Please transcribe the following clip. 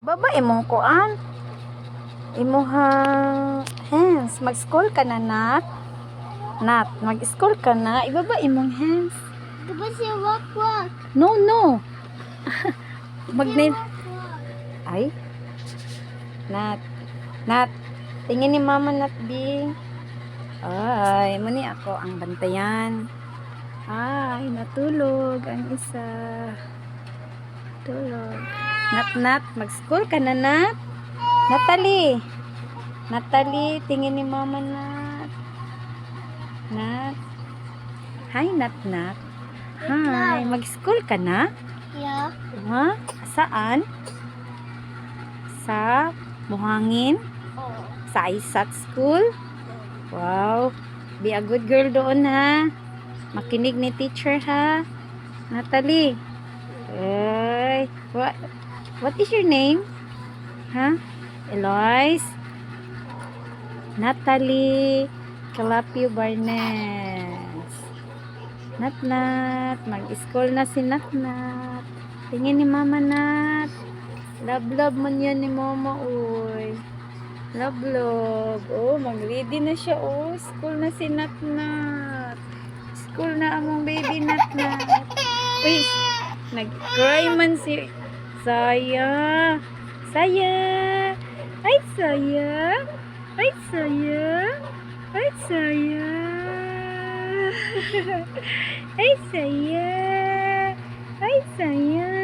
Baba imong kuan. Imuhang hands. Mag-school ka na, Nat. Nat, mag-school ka na. Ibaba imong hands. Diba siya wakwak? No, no. Mag-name. Ay. Nat. Nat. Tingin ni Mama Nat B. Ay, muni ako ang bantayan. Ay, natulog ang isa. Tulog. Nat, Nat, mag-school ka na, Nat. Natalie. Natalie, tingin ni Mama Nat. Nat. Hi, Nat, Nat. Hi, mag-school ka na? Yeah. Ha? Saan? Sa Buhangin? Oh. Sa Aysat School? Wow. Be a good girl doon, ha? Makinig ni teacher, ha? Natalie. Ay, what is your name? Ha? Eloise? Natalie Calapio Barnes. Nat, Nat. Mag-school na si Nat, Nat. Tingin ni Mama Nat. Love man yan ni Mama, uy. Love. Oh, mag-ready na siya, oh. School na si Nat, Nat. School na among baby Nat, Nat. Uy, nag-cry man si Saya. Saya. Ay, Saya. Ay, Saya. Ay, Saya. Ay, Saya. Ay, Saya.